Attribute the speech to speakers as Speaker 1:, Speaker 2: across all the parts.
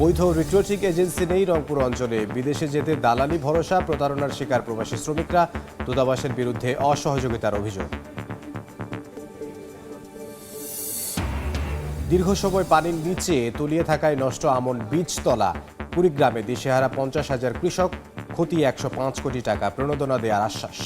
Speaker 1: বৈধ recruiting agency নেই রংপুর অঞ্চলে, বিদেশে যেতে দালালি ভরসা, প্রতারণার শিকার প্রবাসী শ্রমিকরা, দূতাবাসের বিরুদ্ধে অসহযোগিতার অভিযোগ। দীর্ঘ সময় পানির নিচে তলিয়ে থাকায় নষ্ট আমন বীজতলা। কুড়িগ্রামে দিশেহারা 50,000 কৃষক, ক্ষতি 105 কোটি টাকা, প্রণোদনা দেওয়ার আশ্বাস।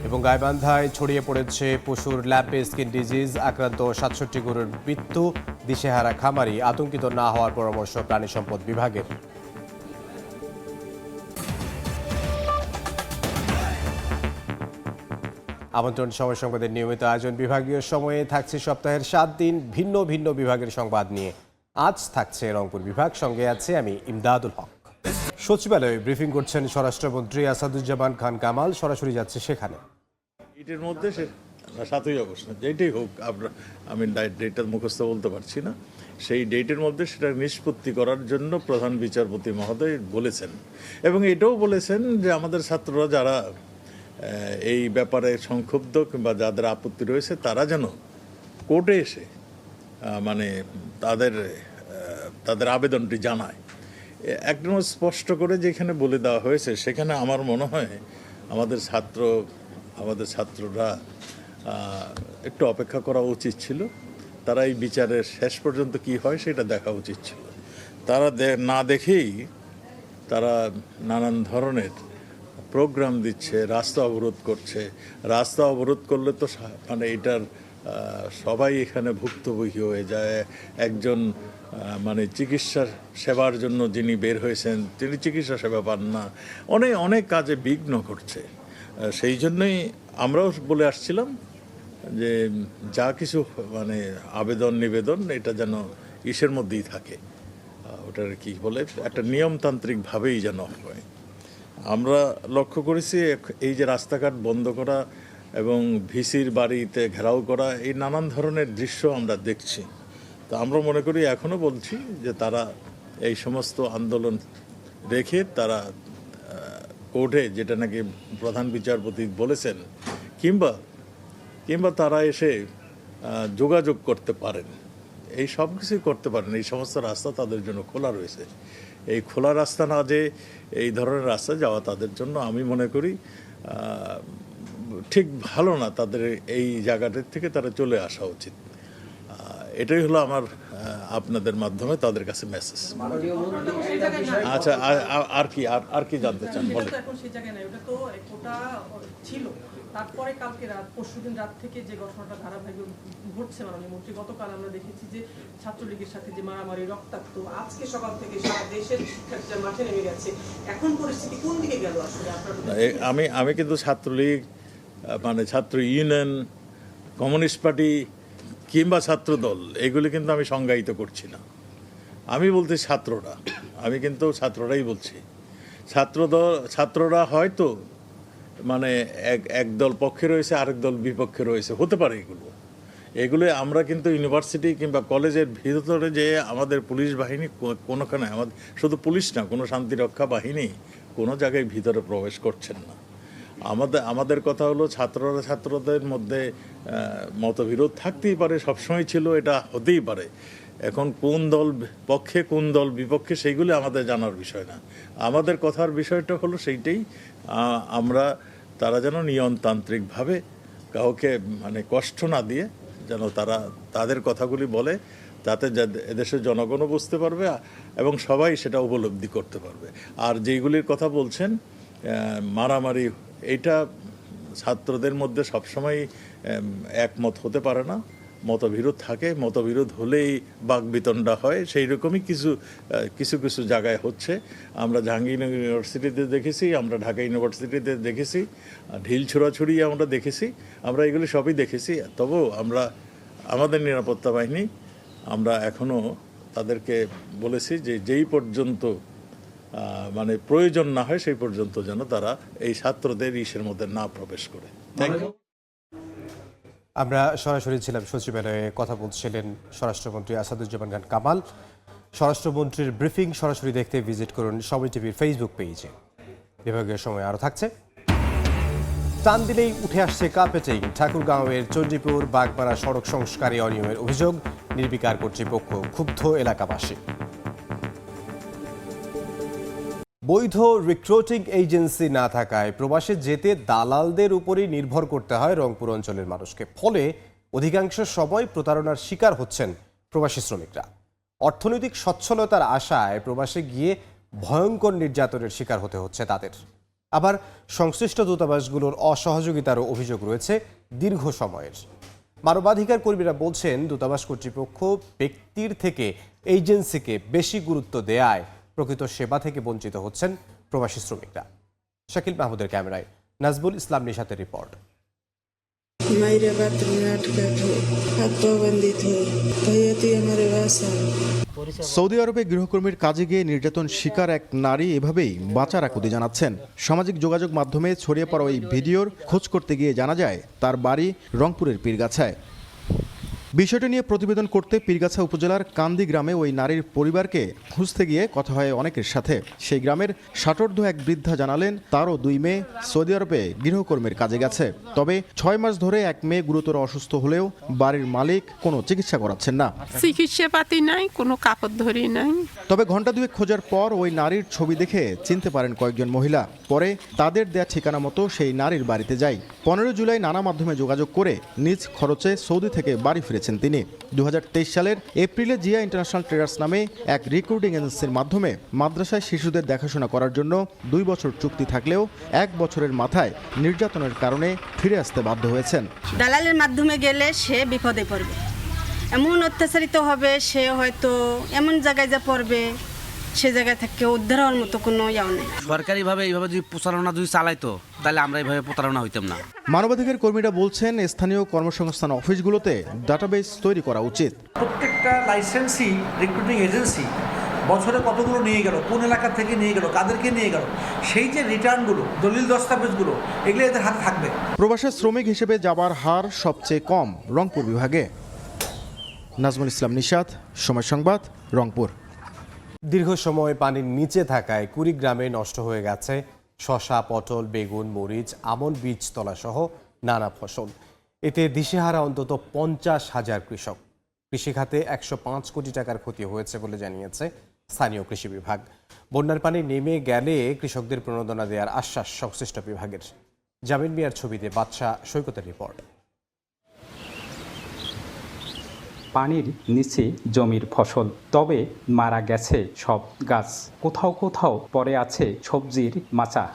Speaker 1: এবং গাইবান্ধায় ছড়িয়ে পড়েছে পশুর ল্যাম্পে স্কিন ডিজিজ, আক্রান্ত 67 গরুর মৃত্যু, দিশেহারা খামারি, আতঙ্কিত না হওয়ার পরামর্শ প্রাণী সম্পদ বিভাগের। আমন্ত্রণ সময় সংবাদের নিয়মিত আয়োজন। বিভাগীয় সময়ে থাকছে সপ্তাহের 7 দিন ভিন্ন ভিন্ন বিভাগের সংবাদ নিয়ে। আজ থাকছে রংপুর বিভাগ, সঙ্গে আছে আমি ইমদাদুল হক। সচিবালয়ে ব্রিফিং করছেন স্বরাষ্ট্রমন্ত্রী আসাদুজ্জামান খান কামাল, সরাসরি যাচ্ছে সেখানে।
Speaker 2: এটার মধ্যে 7ই আগস্ট যেটাই হোক, আমি ডেটটা মুখস্থ বলতে পারছি না, সেই ডেটের মধ্যে সেটা নিষ্পত্তি করার জন্য প্রধান বিচারপতি মহোদয় বলেছেন। এবং এটাও বলেছেন যে আমাদের ছাত্ররা যারা এই ব্যাপারে সংক্ষুব্ধ কিংবা যাদের আপত্তি রয়েছে তারা যেন কোর্টে এসে মানে তাদের আবেদনটি জানায়। একদম স্পষ্ট করে যেখানে বলে দেওয়া হয়েছে, সেখানে আমার মনে হয় আমাদের ছাত্ররা একটু অপেক্ষা করা উচিত ছিল। তারা এই বিচারের শেষ পর্যন্ত কি হয় সেটা দেখা উচিত ছিল। তারা না দেখেই তারা নানান ধরনের প্রোগ্রাম দিচ্ছে, রাস্তা অবরোধ করছে। রাস্তা অবরোধ করলে তো মানে এটার সবাই এখানে ভুক্তভোগী হয়ে যায়। একজন মানে চিকিৎসা সেবার জন্য যিনি বের হয়েছেন তিনি চিকিৎসা সেবা পান না, অনেক কাজে বিঘ্ন করছে। সেই জন্যই আমরাও বলে আসছিলাম যে যা কিছু মানে আবেদন নিবেদন এটা যেন ইসের মধ্যেই থাকে, ওটার কি বলে একটা নিয়মতান্ত্রিকভাবেই যেন হয়। আমরা লক্ষ্য করেছি এই যে রাস্তাঘাট বন্ধ করা এবং ভিসির বাড়িতে ঘেরাও করা, এই নানান ধরনের দৃশ্য আমরা দেখছি। তো আমরা মনে করি, এখনও বলছি যে তারা এই সমস্ত আন্দোলন রেখে তারা কোর্টে, যেটা নাকি প্রধান বিচারপতি বলেছেন, কিংবা তারা এসে যোগাযোগ করতে পারেন, এই সব কিছুই করতে পারেন। এই সমস্ত রাস্তা তাদের জন্য খোলা রয়েছে। এই খোলা রাস্তা না যে এই ধরনের রাস্তা যাওয়া তাদের জন্য আমি মনে করি ঠিক ভালো না। তাদের এই জায়গাটার থেকে তারা চলে আসা উচিত। এটাই হলো আমার আপনাদের মাধ্যমে তাদের কাছে মেসেজ। আচ্ছা, আর কি জানতে চান বলেন।
Speaker 3: তারপরে কালকে পরশুদিন রাত থেকে যে ঘটনাটা ধারাবাহিক ঘটছে, মাননীয় মন্ত্রী, গতকাল আমরা দেখেছি যে ছাত্রলীগের সাথে যে মারামারি, রক্তাক্ত, আজকে সকাল থেকে সারা দেশের শিক্ষার্থীরা মাঠে নেমে গেছে। এখন পরিস্থিতি কোন দিকে গেল আসলে?
Speaker 2: আমি কিন্তু ছাত্রলীগ মানে ছাত্র ইউনিয়ন, কমিউনিস্ট পার্টি কিংবা ছাত্রদল এগুলি কিন্তু আমি সংজ্ঞায়িত করছি না। আমি বলতে ছাত্ররা, আমি কিন্তু ছাত্ররাই বলছি। ছাত্ররা হয়তো মানে এক দল পক্ষে রয়েছে, আরেক দল বিপক্ষে রয়েছে, হতে পারে এগুলো আমরা কিন্তু ইউনিভার্সিটি কিংবা কলেজের ভিতরে যে আমাদের পুলিশ বাহিনী কোনোখানে, আমাদের শুধু পুলিশ না, কোনো শান্তিরক্ষা বাহিনী কোনো জায়গায় ভিতরে প্রবেশ করছেন না। আমাদের কথা হলো ছাত্রদের মধ্যে মতবিরোধ থাকতেই পারে, সবসময় ছিল, এটা হতেই পারে। এখন কোন দল পক্ষে কোন দল বিপক্ষে সেইগুলো আমাদের জানার বিষয় না। আমাদের কথার বিষয়টা হলো সেইটাই, তারা যেন নিয়মতান্ত্রিকভাবে কাউকে মানে কষ্ট না দিয়ে যেন তারা তাদের কথাগুলি বলে, তাতে এদেশের জনগণও বুঝতে পারবে এবং সবাই সেটা উপলব্ধি করতে পারবে। আর যেইগুলির কথা বলছেন মারামারি, এটা ছাত্রদের মধ্যে সবসময় একমত হতে পারে না, মতবিরোধ থাকে। মতবিরোধ হলেই বাকবিতণ্ডা হয়। সেই রকমই কিছু জায়গায় হচ্ছে। আমরা জাহাঙ্গীরনগর ইউনিভার্সিটিতে দেখেছি, আমরা ঢাকা ইউনিভার্সিটিতে দেখেছি, ঢিল ছোড়াছুড়ি আমরা দেখেছি, আমরা এগুলি সবই দেখেছি। তবুও আমাদের নিরাপত্তা বাহিনী আমরা এখনও তাদেরকে বলেছি যে যেই পর্যন্ত মানে প্রয়োজন না হয় সেই পর্যন্ত যেন তারা এই ছাত্রদের ইসের মধ্যে না প্রবেশ করে। Thank you.
Speaker 1: আমরা সরাসরি ছিলাম সচিবালয়ে, কথা বলছিলেন স্বরাষ্ট্রমন্ত্রী আসাদুজ্জামান খান কামাল। স্বরাষ্ট্রমন্ত্রীর ব্রিফিং সরাসরি দেখতে ভিজিট করুন সময় টিভির ফেসবুক পেজে। বিভাগীয় সময় আরও থাকছে। টান দিলেই উঠে আসছে কার্পেটিং, ঠাকুরগাঁওয়ের চণ্ডীপুর বাগমারা সড়ক সংস্কারে অনিয়মের অভিযোগ, নির্বিকার কর্তৃপক্ষ, ক্ষুব্ধ এলাকাবাসী। বৈধ রিক্রুটিং এজেন্সি না থাকায় প্রবাসে যেতে দালালদের উপরই নির্ভর করতে হয় রংপুর অঞ্চলের মানুষকে। ফলে অধিকাংশ সময় প্রতারণার শিকার হচ্ছেন প্রবাসী শ্রমিকরা। অর্থনৈতিক সচ্ছলতার আশায় প্রবাসে গিয়ে ভয়ঙ্কর নির্যাতনের শিকার হতে হচ্ছে তাদের। আবার সংশ্লিষ্ট দূতাবাসগুলোর অসহযোগিতারও অভিযোগ রয়েছে দীর্ঘ সময়ের। মানবাধিকার কর্মীরা বলছেন, দূতাবাস কর্তৃপক্ষ ব্যক্তির থেকে এজেন্সিকে বেশি গুরুত্ব দেয়ায় প্রকৃত সেবা থেকে বঞ্চিত হচ্ছেন প্রবাসী শ্রমিকরা। শাকিল মাহমুদের ক্যামেরায় নাজবুল ইসলাম নিশাতের রিপোর্ট।
Speaker 4: সৌদি আরবে গৃহকর্মীর কাজে গিয়ে নির্যাতন শিকার এক নারী এভাবেই বাঁচার আকুতি জানাচ্ছেন। সামাজিক যোগাযোগ মাধ্যমে ছড়িয়ে পড়া ওই ভিডিওর খোঁজ করতে গিয়ে জানা যায় তার বাড়ি রংপুরের পীরগাছায়। বিষয়টি নিয়ে প্রতিবেদন করতে পীরগাছা উপজেলার কান্দি গ্রামে ওই নারীর পরিবারকে খুঁজতে গিয়ে কথা হয় অনেকের সাথে। সেই গ্রামের ষাটোর্ধ্ব এক বৃদ্ধা জানালেন, তারও 2 মেয়ে সৌদি আরবে গৃহকর্মীর কাজে গেছে। তবে 6 মাস ধরে এক মেয়ে গুরুতর অসুস্থ হলেও বাড়ির মালিক কোনো চিকিৎসা করাচ্ছেন না।
Speaker 5: চিকিৎসা পাতি নাই, কোনো কাপড় ধরি নাই।
Speaker 4: তবে ঘণ্টা 2 খোঁজার পর ওই নারীর ছবি দেখে চিনতে পারেন কয়েকজন মহিলা। পরে তাদের দেয়া ঠিকানা মতো সেই নারীর বাড়িতে যায়। 15 জুলাই নানা মাধ্যমে যোগাযোগ করে নিজ খরচে সৌদি থেকে বাড়ি ফিরেছেন তিনি। 2023 সালের এপ্রিলে জিয়া ইন্টারন্যাশনাল ট্রেডার্স নামে এক রিক্রুটিং এজেন্সির মাধ্যমে মাদ্রাসায় শিশুদের দেখাশোনা করার জন্য 2 বছর চুক্তি থাকলেও 1 বছরের মাথায় নির্যাতনের কারণে ফিরে আসতে বাধ্য হয়েছেন।
Speaker 6: দালালের মাধ্যমে গেলে সে বিপদে পড়বে, এমন অত্যাচারিত হবে, সে হয়তো এমন জায়গায় যা পড়বে সে জায়গা থেকে উদ্ধার হওয়ার মতো কোনো ইয়া নেই।
Speaker 7: সরকারিভাবে এইভাবে যদি প্রচারণা যদি চালাইতো তাহলে আমরা এইভাবে প্রতারণা হইতাম না।
Speaker 4: মানবাধিকার কর্মীরা বলছেন, স্থানীয় কর্মসংস্থান অফিসগুলোতে ডাটাবেস তৈরি করা উচিত।
Speaker 8: প্রত্যেকটা লাইসেন্সি রিক্রুটিং এজেন্সি বছরে কতগুলো নিয়ে গেল, কোন এলাকা থেকে নিয়ে গেল, কাদেরকে নিয়ে গেল, সেই যে রিটার্নগুলো, দলিল দস্তাবেজগুলো, এগুলো এদের হাতে থাকবে।
Speaker 4: প্রবাসী শ্রমিক হিসেবে যাবার হার সবচেয়ে কম রংপুর বিভাগে। নাজমুল ইসলাম নিশাত, সময় সংবাদ, রংপুর।
Speaker 1: দীর্ঘ সময় পানির নিচে থাকায় কুড়িগ্রামে নষ্ট হয়ে গেছে শসা, পটল, বেগুন, মরিচ, আমন বীজতলা সহ নানা ফসল। এতে দিশেহারা অন্তত 50,000 কৃষক। কৃষিখাতে 105 কোটি টাকার ক্ষতি হয়েছে বলে জানিয়েছে স্থানীয় কৃষি বিভাগ। বন্যার পানি নেমে গেলে কৃষকদের প্রণোদনা দেওয়ার আশ্বাস সংশ্লিষ্ট বিভাগের। জামিল মিয়ার ছবিতে বাদশাহ সৈকতের রিপোর্ট।
Speaker 9: পানির নিচে জমির ফসল, তবে মারা গেছে সব গাছ। কোথাও কোথাও পড়ে আছে সবজির মাচা।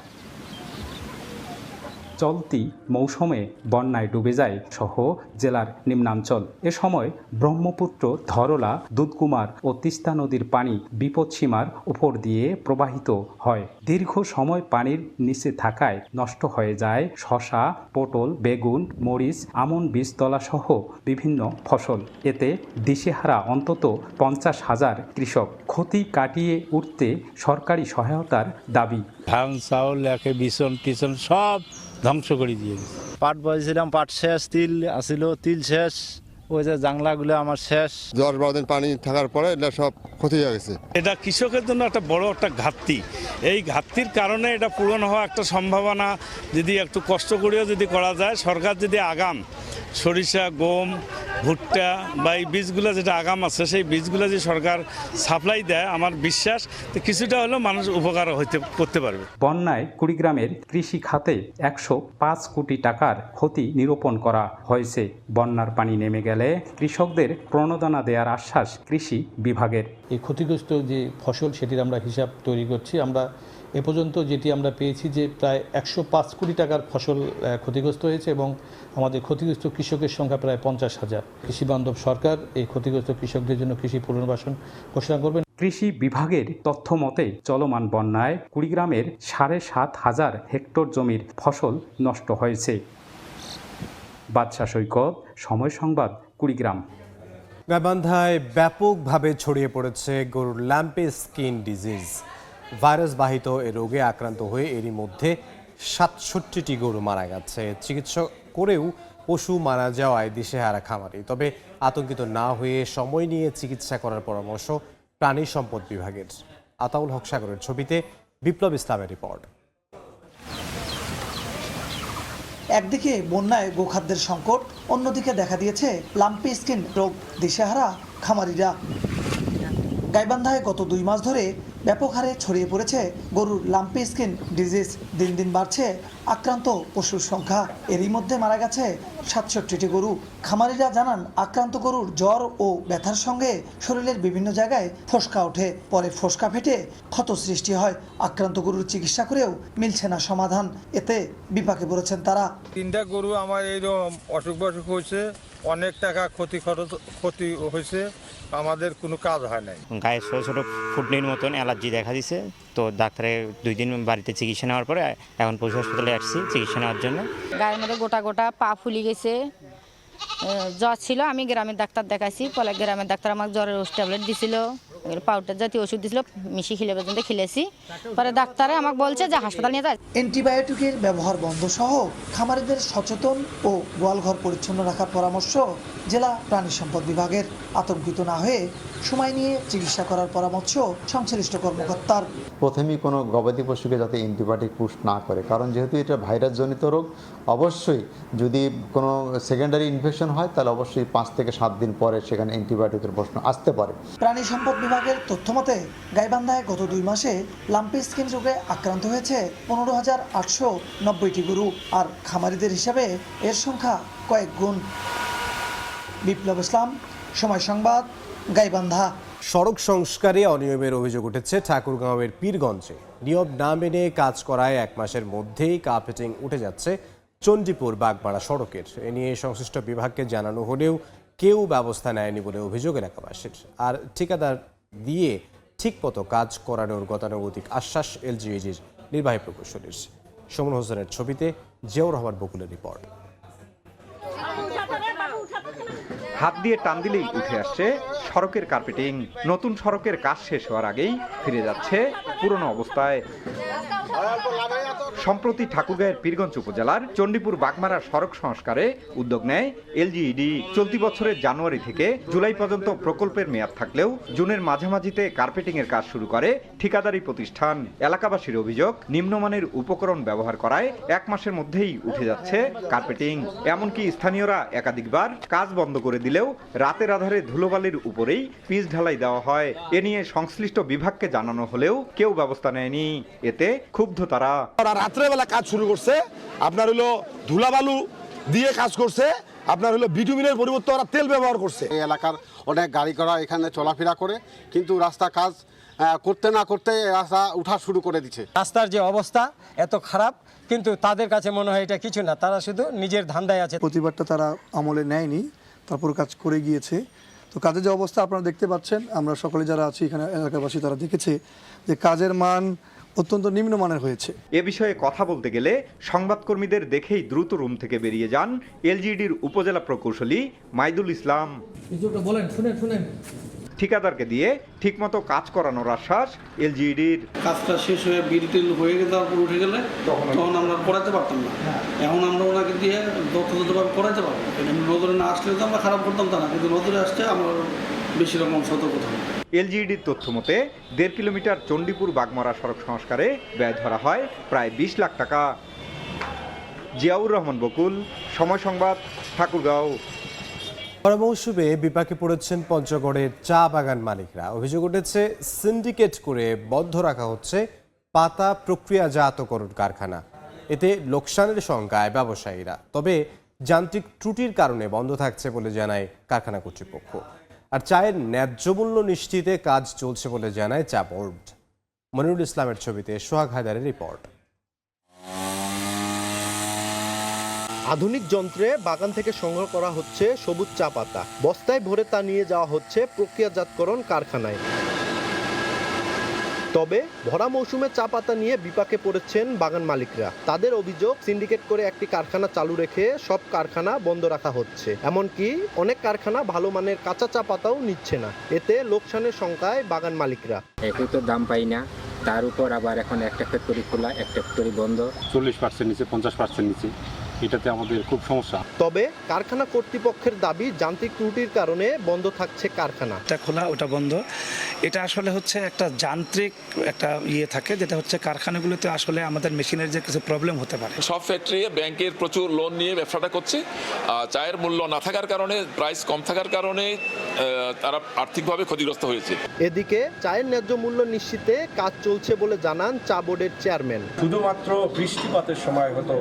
Speaker 9: চলতি মৌসুমে বন্যায় ডুবে যায় সহ জেলার নিম্নাঞ্চল। এ সময় ব্রহ্মপুত্র, ধরলা, দুধকুমার ও তিস্তা নদীর পানি বিপদসীমার উপর দিয়ে প্রবাহিত হয়। দীর্ঘ সময় পানির নিচে থাকায় নষ্ট হয়ে যায় শসা, পটল, বেগুন, মরিচ, আমন বীজতলা সহ বিভিন্ন ফসল। এতে দিশেহারা অন্তত 50,000 কৃষক। ক্ষতি কাটিয়ে উঠতে সরকারি সহায়তার দাবি।
Speaker 10: ধান, চাউল, বিছন টিছন সব ধ্বংস করে দিয়ে গেছে। পাট বয়েছিলাম, পাট শেষ, তিল আসিল, তিল শেষ, ওই যে জাংলাগুলো আমার শেষ।
Speaker 11: 10-12 দিন পানি থাকার পরে এটা সব ক্ষতি হয়ে গেছে।
Speaker 10: এটা কৃষকের জন্য একটা বড় একটা ঘাটতি। এই ঘাটতির কারণে এটা পূরণ হওয়া একটা সম্ভাবনা যদি একটু কষ্ট করেও যদি করা যায়, সরকার যদি আগাম সরিষা, গম, ভুট্টা বা এই বীজগুলো যেটা আগাম আছে সেই বীজগুলো যদি সরকার সাপ্লাই দেয়, আমার বিশ্বাস কিছুটা হলেও মানুষ উপকার করতে পারবে।
Speaker 9: বন্যায় কুড়িগ্রামের কৃষি খাতে 105 কোটি টাকার ক্ষতি নিরূপণ করা হয়েছে। বন্যার পানি নেমে গেলে কৃষকদের প্রণোদনা দেওয়ার আশ্বাস কৃষি বিভাগের।
Speaker 12: এই ক্ষতিগ্রস্ত যে ফসল সেটির আমরা হিসাব তৈরি করছি। আমরা এ পর্যন্ত যেটি আমরা পেয়েছি যে প্রায় 105 কোটি টাকার ফসল ক্ষতিগ্রস্ত হয়েছে এবং আমাদের ক্ষতিগ্রস্ত কৃষকের সংখ্যা প্রায় 50,000। কৃষি বান্ধব সরকার এই ক্ষতিগ্রস্ত কৃষকদের জন্য কৃষি পুনর্বাসন ঘোষণা করবেন।
Speaker 9: কৃষি বিভাগের তথ্য মতে চলমান বন্যায় কুড়িগ্রামের 7,500 হেক্টর জমির ফসল নষ্ট হয়েছে। বাদশাহ সৈকত, সময় সংবাদ, কুড়িগ্রাম।
Speaker 1: গাইবান্ধায় ব্যাপকভাবে ছড়িয়ে পড়েছে গরুর ল্যাম্পে স্কিন ডিজিজ। ভাইরাসবাহিত এ রোগে আক্রান্ত হয়ে এরই মধ্যে 67টি গরু মারা গেছে। চিকিৎসা করেও পশু মারা যাওয়ায় দিশেহারা খামারি। তবে আতঙ্কিত না হয়ে সময় নিয়ে চিকিৎসা করার পরামর্শ প্রাণী সম্পদ বিভাগের। আতাউল হক সাগরের ছবিতে বিপ্লব ইসলামের রিপোর্ট।
Speaker 8: একদিকে বন্যায় গোখাদ্যের সংকট, অন্যদিকে দেখা দিয়েছে লাম্পি স্কিন রোগ, দিশেহারা খামারিরা। গাইবান্ধায় গত 2 মাস ধরে ব্যাপক হারে ছড়িয়ে পড়েছে গরুর লাম্পি স্কিন ডিজিজ। দিন দিন বাড়ছে আক্রান্ত পশুর সংখ্যা। এরই মধ্যে মারা গেছে 67টি গরু। খামারিরা জানান, আক্রান্ত গরুর জ্বর ও ব্যথার সঙ্গে শরীরের বিভিন্ন জায়গায় ফোসকা ওঠে, পরে ফোসকা ফেটে ক্ষত সৃষ্টি হয়। আক্রান্ত গরুর চিকিৎসা করেও মিলছে না সমাধান। এতে বিপাকে পড়েছেন তারা।
Speaker 13: 3টা গরু আমার এইরকম অসুখ হয়েছে, অনেক টাকা ক্ষতি হয়েছে, আমাদের কোনো কাজ হয় নাই।
Speaker 14: গায়ে ছোটো ছোটো ফুটনির মতন অ্যালার্জি দেখা দিছে, তো ডাক্তারের 2 দিন বাড়িতে চিকিৎসা নেওয়ার পরে এখন পশু হাসপাতালে আসছি চিকিৎসা নেওয়ার জন্য।
Speaker 15: গায়ের মধ্যে গোটা গোটা পা ফুলি গেছে, জ্বর ছিল। আমি গ্রামের ডাক্তার দেখাইছি, পরে গ্রামের ডাক্তার আমাকে জ্বরের ট্যাবলেট দিছিল, পাউডার জাতীয় ওষুধ দিছিল, মিশি খিলে পর্যন্ত খেলেছি। পরে ডাক্তারে আমাকে বলছে যে হাসপাতাল নিয়ে যায়।
Speaker 8: অ্যান্টিবায়োটিকের ব্যবহার বন্ধ সহ খামারিদের সচেতন ও গোয়ালঘর পরিচ্ছন্ন রাখার পরামর্শ জেলা প্রাণী সম্পদ বিভাগের। আতঙ্কিত না হয়ে সময় নিয়ে চিকিৎসা করার পরামর্শ সংশ্লিষ্ট কর্মকর্তার।
Speaker 16: প্রথমেই কোনো গবাদি পশুকে যাতে অ্যান্টিবায়োটিক পুশ না করে, কারণ যেহেতু এটা ভাইরাসজনিত রোগ, অবশ্যই যদি কোনো সেকেন্ডারি ইনফেকশন হয় তাহলে অবশ্যই 5 থেকে 7 দিন পরে সেখানে অ্যান্টিবায়োটিকের প্রশ্ন আসতে পারে।
Speaker 8: প্রাণী সম্পদ বিভাগের তথ্যমতে গাইবান্ধায় গত 2 মাসে লাম্পি স্কিন রোগে আক্রান্ত হয়েছে 15,890টি গরু, আর খামারিদের হিসাবে এর সংখ্যা কয়েক গুণ। বিপ্লব ইসলাম, সময় সংবাদ, গাইবান্ধা।
Speaker 1: সড়ক সংস্কারে অনিয়মের অভিযোগ উঠেছে ঠাকুরগাঁওয়ের পীরগঞ্জে। নিয়ম না মেনে কাজ করায় 1 মাসের মধ্যেই কার্পেটিং উঠে যাচ্ছে চণ্ডীপুর বাগমারা সড়কের। এ নিয়ে সংশ্লিষ্ট বিভাগকে জানানো হলেও কেউ ব্যবস্থা নেয়নি বলে অভিযোগ এলাকাবাসীর। আর ঠিকাদার দিয়ে ঠিকমতো কাজ করানোর গতানুগতিক আশ্বাস এলজিইডির নির্বাহী প্রকৌশলীর। সমন হোসেনের ছবিতে জিয়াউর রহমান বকুলের রিপোর্ট।
Speaker 17: হাত দিয়ে টান দিলেই উঠে আসছে সড়কের কার্পেটিং। নতুন সড়কের কাজ শেষ হওয়ার আগেই ফিরে যাচ্ছে পুরনো অবস্থায়। সম্প্রতি ঠাকুরগাঁয়ের পীরগঞ্জ উপজেলার চণ্ডীপুর বাগমারা সড়ক সংস্কারে উদ্যোগ নেয় এলজিইডি। চলতি বছরের জানুয়ারি থেকে জুলাই পর্যন্ত প্রকল্পের মেয়াদ থাকলেও জুনের মাঝামাঝিতে কার্পেটিংয়ের কাজ শুরু করে ঠিকাদারি প্রতিষ্ঠান। এলাকাবাসীর অভিযোগ, নিম্নমানের উপকরণ ব্যবহার করায় 1 মাসের মধ্যেই উঠে যাচ্ছে কার্পেটিং। এমনকি স্থানীয়রা একাধিকবার কাজ বন্ধ করে দিলেও রাতের আধারে ধুলোবালির উপরেই পিচ ঢালাই দেওয়া হয়। এ নিয়ে সংশ্লিষ্ট বিভাগকে জানানো হলেও কেউ ব্যবস্থা নেয়নি। এতে ক্ষুব্ধ তারা।
Speaker 18: রাত্রেবেলা কাজ শুরু করছে, আপনার হলো ধুলাবালু দিয়ে কাজ করছে, আপনার হলো বিটুমিনের পরিবর্তে ওরা তেল ব্যবহার করছে।
Speaker 11: এই এলাকার অনেক গাড়ি ঘোড়া এখানে চলাফেরা করে, কিন্তু রাস্তা কাজ করতে না করতে রাস্তা উঠা শুরু করে দিচ্ছে।
Speaker 19: রাস্তার যে অবস্থা এত খারাপ, কিন্তু তাদের কাছে মনে হয় এটা কিছু না, তারা শুধু নিজের ধান্দায় আছে।
Speaker 20: প্রতিবারটা তারা আমলে নেয়নি, তারপর কাজ করে গিয়েছে। তো কাজের যে অবস্থা আপনারা দেখতে পাচ্ছেন, আমরা সকলে যারা আছি এখানে এলাকাবাসী তারা দেখেছে যে কাজের মান অত্যন্ত নিম্নমানের হয়েছে।
Speaker 17: এ বিষয়ে কথা বলতে গেলে সংবাদকর্মীদের দেখেই দ্রুত রুম থেকে বেরিয়ে যান এলজিইডির উপজেলা প্রকৌশলী মাইদুল ইসলাম।
Speaker 8: শুনেন
Speaker 17: ঠিকাদারকে দিয়ে ঠিকমতো কাজ করানোর আশ্বাস এলজিইডির।
Speaker 21: কাজটা শেষ হয়ে বিল হয়ে যাওয়ার উঠে গেলে তখন আমরা করাতে পারতাম না। এখন আমরা ওনাকে দিয়ে যথাযথভাবে করাতে পারবো। নজরে না আসলে তো আমরা খারাপ করতাম তা না, কিন্তু নজরে আসছে আমরা বেশি রকম সতর্ক থাকবো।
Speaker 17: এলজিইডির তথ্য মতে 1.5 কিলোমিটার চণ্ডীপুর বাগমারা সড়ক সংস্কারে ব্যয় ধরা হয় প্রায় 20 লাখ টাকা। জিয়াউর রহমান বকুল, সময় সংবাদ, ঠাকুরগাঁও।
Speaker 1: মৌসুমে বিপাকে পড়েছেন পঞ্চগড়ের চা বাগান মালিকরা। অভিযোগ উঠেছে সিন্ডিকেট করে বন্ধ রাখা হচ্ছে পাতা প্রক্রিয়াজাতকরণ কারখানা। এতে লোকসানের শঙ্কায় ব্যবসায়ীরা। তবে যান্ত্রিক ত্রুটির কারণে বন্ধ থাকছে বলে জানায় কারখানা কর্তৃপক্ষ। আর চায়ের ন্যায্য মূল্য নিশ্চিতে কাজ চলছে বলে জানায় চা বোর্ড। মনিরুল ইসলামের ছবিতে সোহাগ হায়দারের রিপোর্ট।
Speaker 4: আধুনিক যন্ত্রে বাগান থেকে সংগ্রহ করা হচ্ছে সবুজ চা পাতা। বস্তায় ভরে তা নিয়ে যাওয়া হচ্ছে প্রক্রিয়াজাতকরণ কারখানায়। তবে ভরা মৌসুমে চা পাতা নিয়ে বিপাকে পড়েছেন বাগান মালিকরা। তাদের অভিযোগ, সিন্ডিকেট করে একটি কারখানা চালু রেখে সব কারখানা বন্ধ রাখা হচ্ছে। এমনকি অনেক কারখানা ভালো মানের কাঁচা চা পাতাও নিচ্ছে না। এতে লোকসানের শঙ্কায় বাগান মালিকরা।
Speaker 22: একই তো দাম পাই না, তার উপর আবার এখন একটা ফ্যাক্টরি খোলা, একটা ফ্যাক্টরি বন্ধ।
Speaker 23: 40% নিচে, 50% নিচে
Speaker 3: এটাতে আমাদের খুব সমস্যা।
Speaker 4: তবে কারখানা কর্তৃপক্ষের দাবি যান্ত্রিক ত্রুটির কারণে বন্ধ থাকছে কারখানা।
Speaker 22: এটা খোলা, ওটা বন্ধ। এটা আসলে হচ্ছে একটা যান্ত্রিক একটা থাকে, যেটা হচ্ছে কারখানাগুলোতে আসলে আমাদের মেশিনের যে কিছু প্রবলেম হতে পারে।
Speaker 23: সব ফ্যাক্টরি ব্যাংকের প্রচুর লোন নিয়ে ব্যবসাটা করছে। চায়ের মূল্য না থাকার কারণে, প্রাইস কম থাকার কারণে তারা আর্থিকভাবে ক্ষতিগ্রস্ত হয়েছে।
Speaker 4: এদিকে চায়ের ন্যায্য মূল্য নিশ্চিতে কাজ চলছে বলে জানান চা বোর্ডের চেয়ারম্যান।
Speaker 24: শুধুমাত্র বৃষ্টিপাতের সময় হয়তো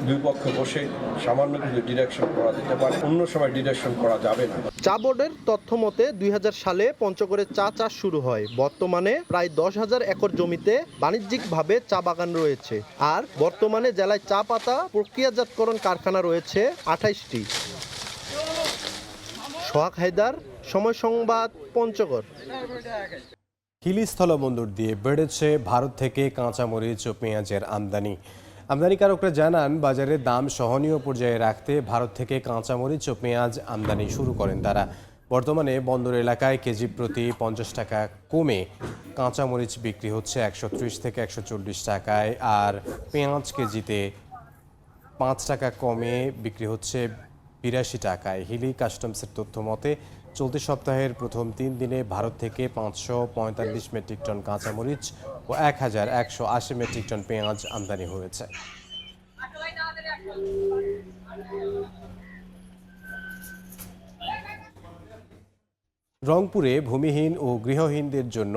Speaker 24: দুই পক্ষ বসে সামান্য কিছু ডিরেকশন করা যেতে পারে, অন্য সময় ডিরেকশন করা যাবে না।
Speaker 4: চা বোর্ডের তথ্য মতে 2000 সালে পঞ্চগড়ে চা চাষ শুরু হয়। বর্তমানে প্রায় 10,000 একর জমিতে বাণিজ্যিকভাবে চা বাগান রয়েছে। আর বর্তমানে জেলায় চা পাতা প্রক্রিয়াজাতকরণ কারখানা রয়েছে 28টি। সোহাগ হায়দার, সময় সংবাদ, পঞ্চগড়।
Speaker 1: হিলি স্থলবন্দর দিয়ে বেড়েছে ভারত থেকে কাঁচামরিচ ও পেঁয়াজের আমদানিকারকরা জানান বাজারে দাম সহনীয় পর্যায়ে রাখতে ভারত থেকে কাঁচামরিচ ও পেঁয়াজ আমদানি শুরু করেন তারা। বর্তমানে বন্দর এলাকায় কেজি প্রতি 50 টাকা কমে কাঁচামরিচ বিক্রি হচ্ছে 130 থেকে 140 টাকায়, আর পেঁয়াজ কেজিতে 5 টাকা কমে বিক্রি হচ্ছে 82 টাকায়। হিলি কাস্টমসের তথ্য মতে চলতি সপ্তাহের প্রথম 3 দিনে ভারত থেকে 545 মেট্রিক টন কাঁচামরিচ ও 1180 মেট্রিক টন পেঁয়াজ আমদানি হয়েছে। রংপুরে ভূমিহীন ও গৃহহীনদের জন্য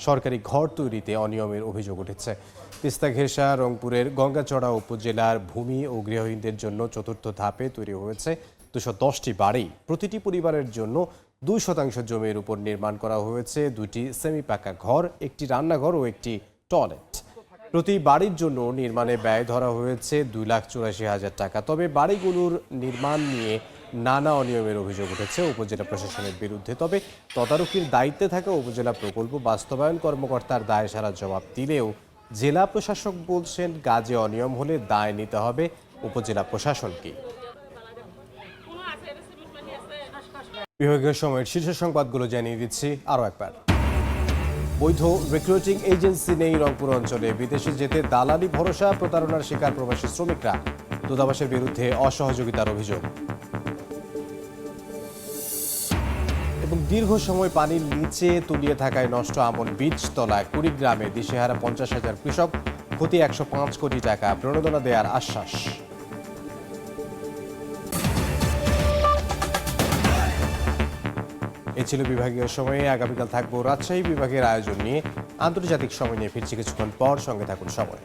Speaker 1: সরকারি ঘর তৈরিতে অনিয়মের অভিযোগ উঠেছে। তিস্তা ঘেঁষা রংপুরের গঙ্গাচড়া উপজেলার ভূমি ও গৃহহীনদের জন্য চতুর্থ ধাপে তৈরি হয়েছে 210টি বাড়ি। প্রতিটি পরিবারের জন্য 2% জমির উপর নির্মাণ করা হয়েছে 2টি সেমি পাকা ঘর, একটি রান্নাঘর ও একটি টয়লেট। প্রতি বাড়ির জন্য নির্মাণে ব্যয় ধরা হয়েছে 2,84,000 টাকা। তবে বাড়িগুলোর নির্মাণ নিয়ে নানা অনিয়মের অভিযোগ উঠেছে উপজেলা প্রশাসনের বিরুদ্ধে। তবে তদারকির দায়িত্বে থাকা উপজেলা প্রকল্প বাস্তবায়ন কর্মকর্তার দায় সারা জবাব দিলেও জেলা প্রশাসক বলছেন কাজে অনিয়ম হলে দায় নিতে হবে উপজেলা প্রশাসনকে। বিভাগীয় সময়ের শীর্ষ সংবাদগুলো জানিয়ে দিচ্ছি আরও একবার। বৈধ রিক্রুটিং এজেন্সি নেই রংপুর অঞ্চলে, বিদেশে যেতে দালালি ভরসা, প্রতারণার শিকার প্রবাসী শ্রমিকরা, দূতাবাসের বিরুদ্ধে অসহযোগিতার অভিযোগ। এবং দীর্ঘ সময় পানির নিচে তলিয়ে থাকায় নষ্ট আমন বীজতলা কুড়িগ্রামে, দিশেহারা 50,000 কৃষক, ক্ষতি 105 কোটি টাকা, প্রণোদনা দেওয়ার আশ্বাস। এ ছিল বিভাগীয় সময়ে। আগামীকাল থাকবো রাজশাহী বিভাগের আয়োজন নিয়ে। আন্তর্জাতিক সময় নিয়ে ফিরছি কিছুক্ষণ পর, সঙ্গে থাকুন সময়।